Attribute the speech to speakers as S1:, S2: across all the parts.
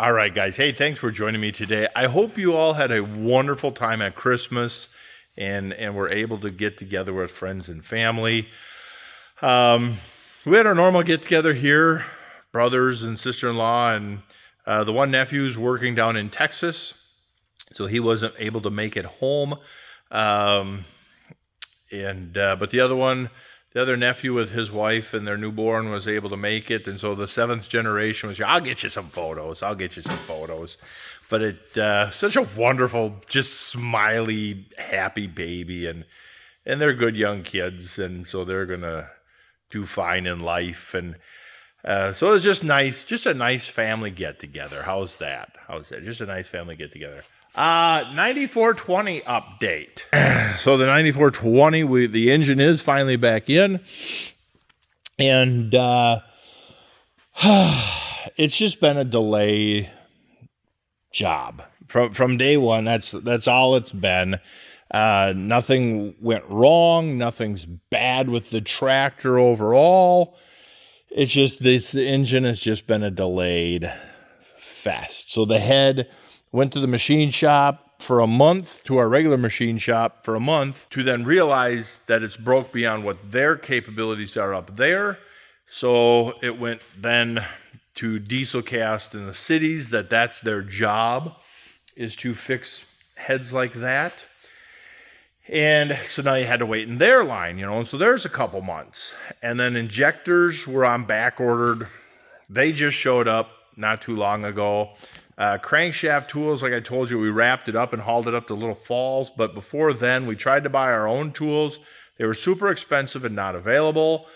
S1: All right, guys. Hey, thanks for joining me today. I hope you all had a wonderful time at Christmas and were able to get together with friends and family. Um, we had our normal get together here, brothers and sister-in-law, and the one nephew's working down in Texas, so he wasn't able to make it home. Um, but the other nephew with his wife and their newborn was able to make it, and so the seventh generation was, I'll get you some photos. But such a wonderful, just smiley, happy baby, and they're good young kids, and so they're gonna do fine in life, and so it was just a nice family get together. How's that? Just a nice family get together. 9420 update. So the 9420, the engine is finally back in, and it's just been a delay job from day one. That's all it's been. Nothing went wrong. Nothing's bad with the tractor overall. It's just the engine has just been a delayed fest. So the head went to the machine shop for a month, to our regular machine shop for a month, to then realize that it's broke beyond what their capabilities are up there. So it went then to Dieselcast in the cities, that's their job, is to fix heads like that. And so now you had to wait in their line, and so there's a couple months. And then injectors were on back ordered. They just showed up not too long ago. Crankshaft tools, like I told you, we wrapped it up and hauled it up to Little Falls. But before then, we tried to buy our own tools. They were super expensive and not available.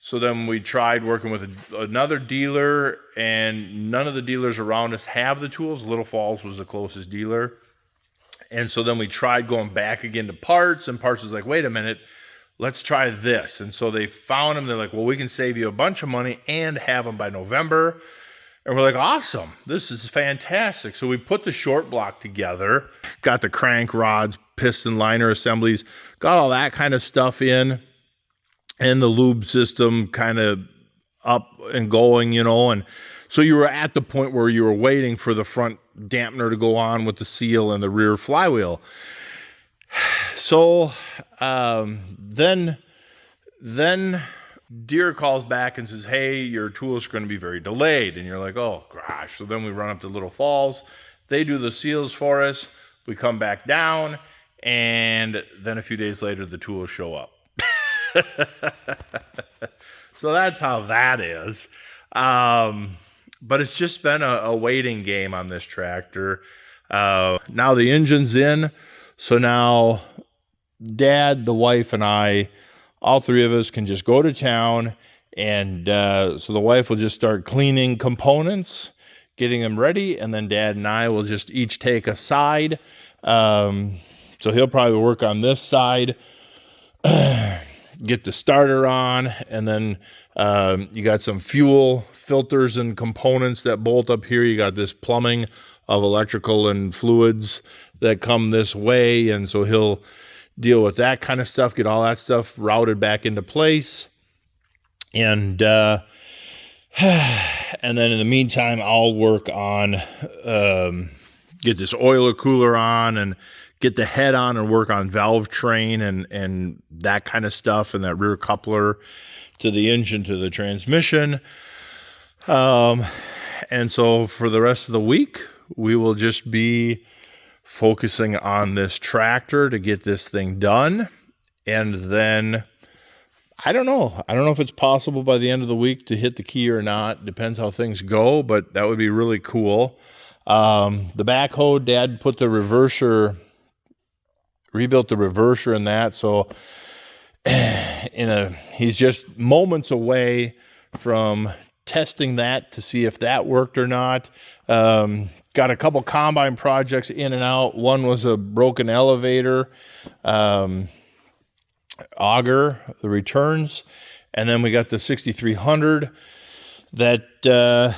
S1: So then we tried working with another dealer, and none of the dealers around us have the tools. Little Falls was the closest dealer. And so then we tried going back again to Parts, and Parts was like, wait a minute, let's try this. And so they found them. They're like, well, we can save you a bunch of money and have them by November. And we're like, awesome, this is fantastic. So we put the short block together, got the crank rods, piston liner assemblies, got all that kind of stuff in, and the lube system kind of up and going, and so you were at the point where you were waiting for the front dampener to go on with the seal and the rear flywheel. So then Deere calls back and says, hey, your tools are going to be very delayed. And you're like, oh gosh. So then we run up to Little Falls. They do the seals for us. We come back down, and then a few days later the tools show up. So that's how that is. But it's just been a waiting game on this tractor. Now the engine's in. So now Dad, the wife, and I, all three of us can just go to town. And so the wife will just start cleaning components, getting them ready. And then Dad and I will just each take a side. So he'll probably work on this side, get the starter on, and then you got some fuel filters and components that bolt up here. You got this plumbing of electrical and fluids that come this way, and so he'll deal with that kind of stuff, get all that stuff routed back into place, and then in the meantime I'll work on get this oiler cooler on and get the head on and work on valve train and that kind of stuff, and that rear coupler to the engine, to the transmission. And so for the rest of the week, we will just be focusing on this tractor to get this thing done. And then I don't know if it's possible by the end of the week to hit the key or not. Depends how things go, but that would be really cool. The backhoe, Dad put the reverser, rebuilt the reverser in that. So he's just moments away from testing that to see if that worked or not. Got a couple combine projects in and out. One was a broken elevator, auger, the returns. And then we got the 6300 that the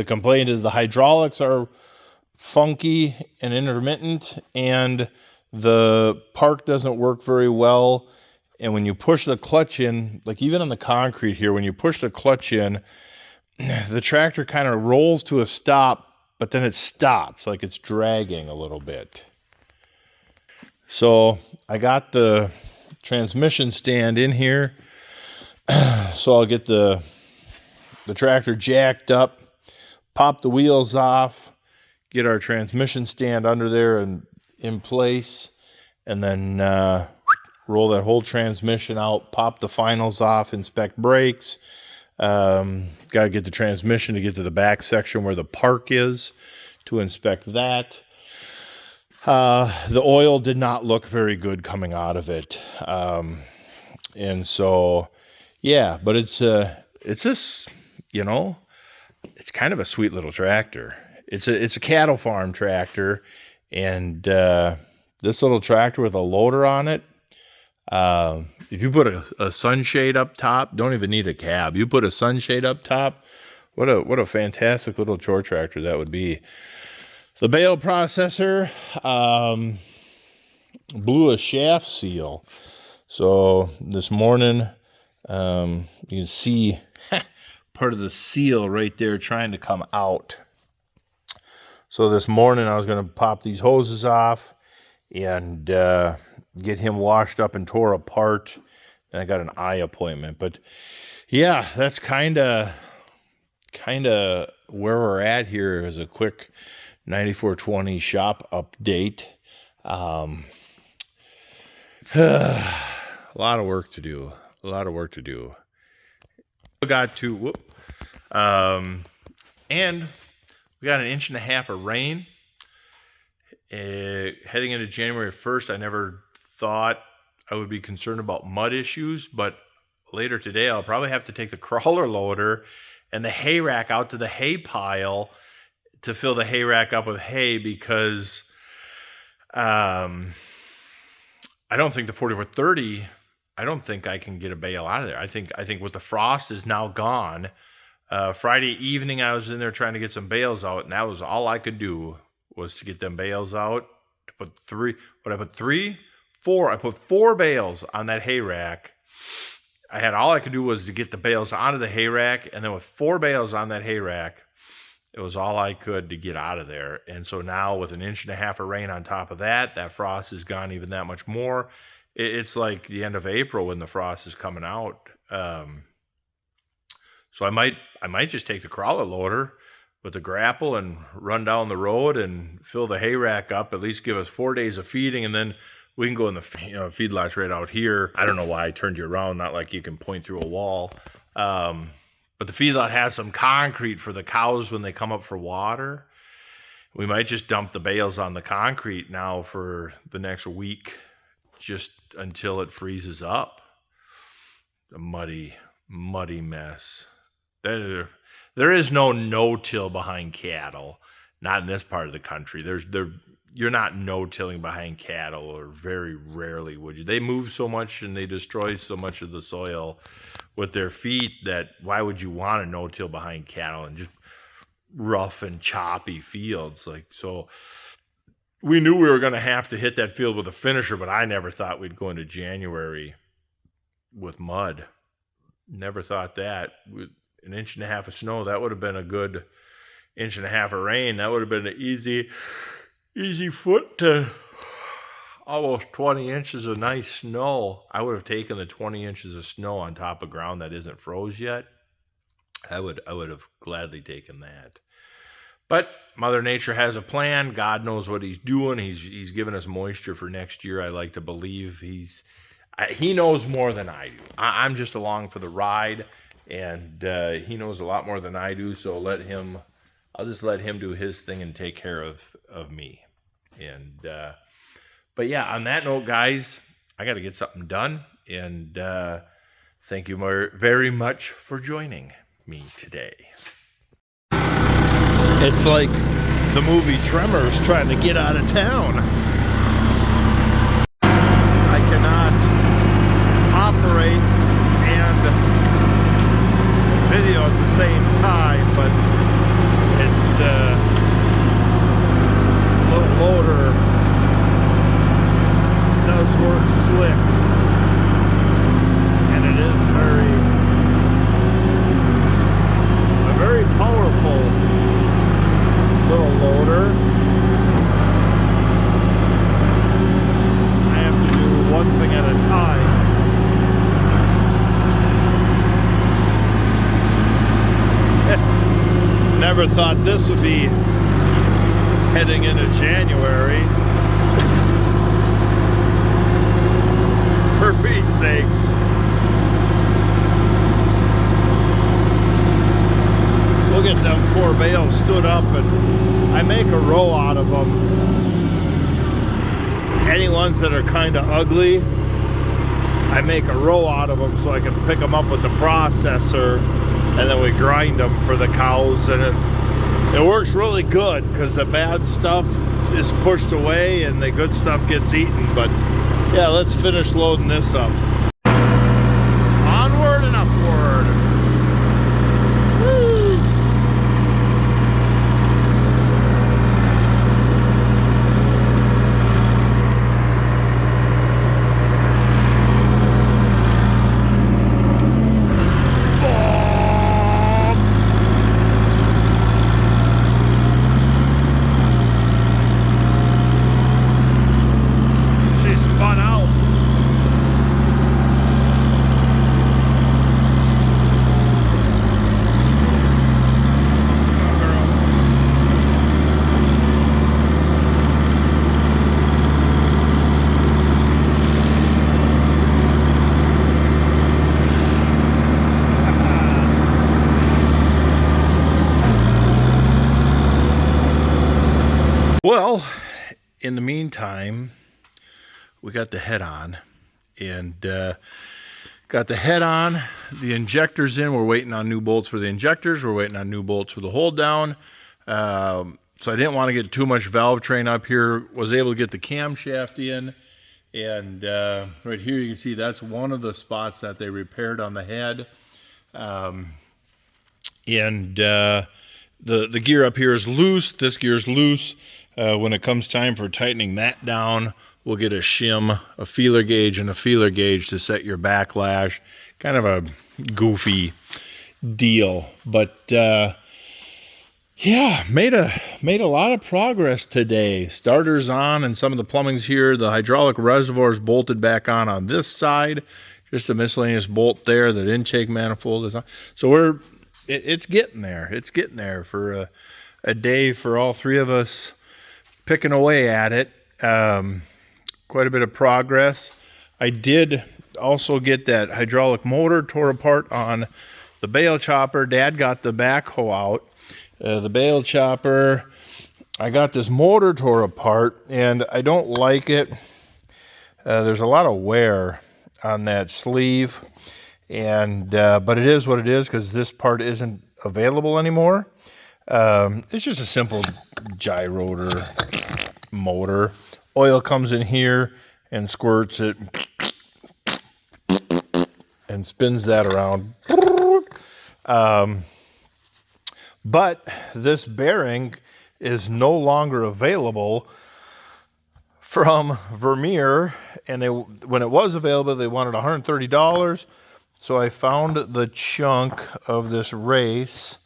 S1: complaint is the hydraulics are funky and intermittent, and the park doesn't work very well. And when you push the clutch in, like even on the concrete here, when you push the clutch in, the tractor kind of rolls to a stop, but then it stops, like it's dragging a little bit. So I got the transmission stand in here. So I'll get the tractor jacked up, pop the wheels off, get our transmission stand under there and in place, and then roll that whole transmission out, pop the finals off, inspect brakes. Got to get the transmission to get to the back section where the park is to inspect that. The oil did not look very good coming out of it. And so, yeah, but it's just, you know, it's kind of a sweet little tractor. It's a cattle farm tractor, and this little tractor with a loader on it, if you put a sunshade up top, don't even need a cab. You put a sunshade up top, what a fantastic little chore tractor that would be. The bale processor blew a shaft seal. So this morning, you can see part of the seal right there trying to come out. So this morning I was going to pop these hoses off and get him washed up and tore apart. And I got an eye appointment. But yeah, that's kind of where we're at here as a quick 9420 shop update. A lot of work to do. Got to, and we got 1.5 inches of rain. Heading into January 1st, I never thought I would be concerned about mud issues, but later today I'll probably have to take the crawler loader and the hay rack out to the hay pile to fill the hay rack up with hay, because I don't think the 4430, I don't think I can get a bale out of there. I think with the frost is now gone. Friday evening I was in there trying to get some bales out, and that was all I could do was to get them bales out. To put I put 4 bales on that hay rack. All I could do was to get the bales onto the hay rack, and then with 4 bales on that hay rack, it was all I could to get out of there. And so now with 1.5 inches of rain on top of that frost is gone even that much more. It's like the end of April when the frost is coming out. So I might just take the crawler loader with the grapple and run down the road and fill the hay rack up, at least give us 4 days of feeding, and then we can go in the feedlots right out here. I don't know why I turned you around, not like you can point through a wall. But the feedlot has some concrete for the cows when they come up for water. We might just dump the bales on the concrete now for the next week, just until it freezes up. A muddy mess. There is no no-till behind cattle. Not in this part of the country. You're not no-tilling behind cattle, or very rarely would you. They move so much and they destroy so much of the soil with their feet that why would you want to no-till behind cattle and just rough and choppy fields? So we knew we were going to have to hit that field with a finisher, but I never thought we'd go into January with mud. Never thought that. With 1.5 inches of snow, that would have been a good 1.5 inches of rain. That would have been an easy foot to almost 20 inches of nice snow. I would have taken the 20 inches of snow on top of ground that isn't froze yet. I would have gladly taken that. But Mother Nature has a plan. God knows what he's doing. He's given us moisture for next year. I like to believe he knows more than I do. I'm just along for the ride, and he knows a lot more than I do. So I'll just let him do his thing and take care of me. And but yeah, on that note, guys, I got to get something done. And thank you very much for joining me today. It's like the movie Tremors trying to get out of town. I cannot operate and video at the same time, but little motor does work slick, and it is a very have thought this would be heading into January. For Pete's sakes. We'll get them 4 bales stood up, and I make a row out of them. Any ones that are kind of ugly, I make a row out of them so I can pick them up with the processor, and then we grind them for the cows, and it works really good because the bad stuff is pushed away and the good stuff gets eaten. But yeah, let's finish loading this up. Onward and upward. Woo! Well, in the meantime, we got the head on, and got the head on, the injectors in. We're waiting on new bolts for the injectors. We're waiting on new bolts for the hold down. So I didn't want to get too much valve train up here. Was able to get the camshaft in, and right here you can see that's one of the spots that they repaired on the head. The gear up here is loose. This gear is loose. When it comes time for tightening that down, we'll get a shim, a feeler gauge, and a feeler gauge to set your backlash. Kind of a goofy deal, but yeah, made a lot of progress today. Starters on, and some of the plumbing's here. The hydraulic reservoir's bolted back on this side. Just a miscellaneous bolt there. The intake manifold is on. So it's getting there. It's getting there for a day for all 3 of us picking away at it. Quite a bit of progress. I did also get that hydraulic motor tore apart on the bale chopper. Dad got the backhoe out. The bale chopper, I got this motor tore apart, and I don't like it. There's a lot of wear on that sleeve, and but it is what it is because this part isn't available anymore. It's just a simple gyrotor motor. Oil comes in here and squirts it and spins that around. But this bearing is no longer available from Vermeer, and when it was available, they wanted $130. So I found the chunk of this race.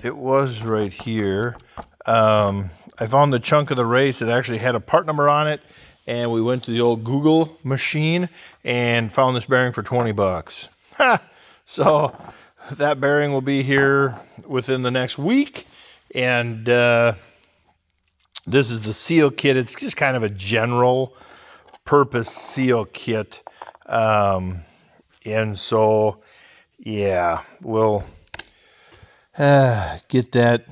S1: It was right here. I found the chunk of the race. It actually had a part number on it, and we went to the old Google machine and found this bearing for 20 bucks. So that bearing will be here within the next week, and this is the seal kit. It's just kind of a general purpose seal kit, and so yeah, we'll get that.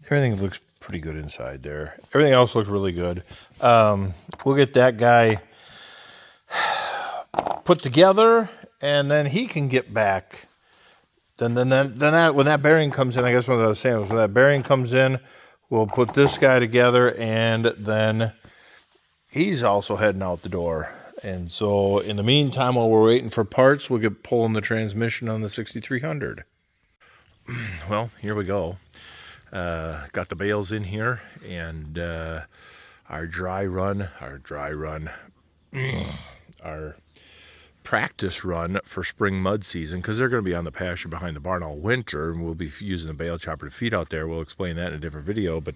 S1: Everything looks pretty good inside there. Everything else looks really good. We'll get that guy put together, and then he can get back. Then when that bearing comes in, I guess what I was saying was when that bearing comes in, we'll put this guy together, and then he's also heading out the door. And so in the meantime, while we're waiting for parts, we'll get pulling the transmission on the 6300. Well, here we go. Got the bales in here, and our practice run for spring mud season, because they're going to be on the pasture behind the barn all winter, and we'll be using the bale chopper to feed out there. We'll explain that in a different video, but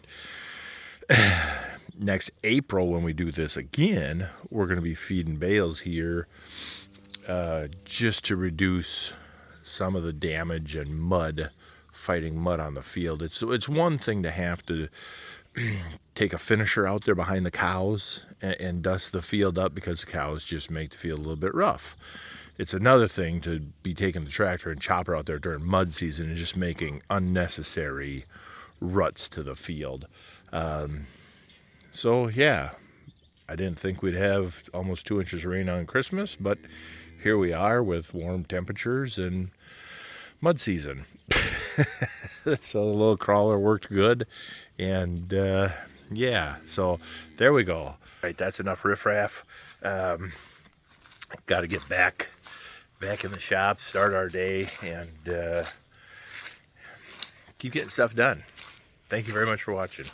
S1: next April when we do this again, we're going to be feeding bales here just to reduce some of the damage and mud fighting mud on the field. It's one thing to have to take a finisher out there behind the cows and dust the field up because the cows just make the field a little bit rough. It's another thing to be taking the tractor and chopper out there during mud season and just making unnecessary ruts to the field. So yeah, I didn't think we'd have almost 2 inches of rain on Christmas, but here we are with warm temperatures and mud season. So the little crawler worked good, and yeah, so there we go. All right, that's enough riffraff. Got to get back in the shop, start our day, and keep getting stuff done. Thank you very much for watching.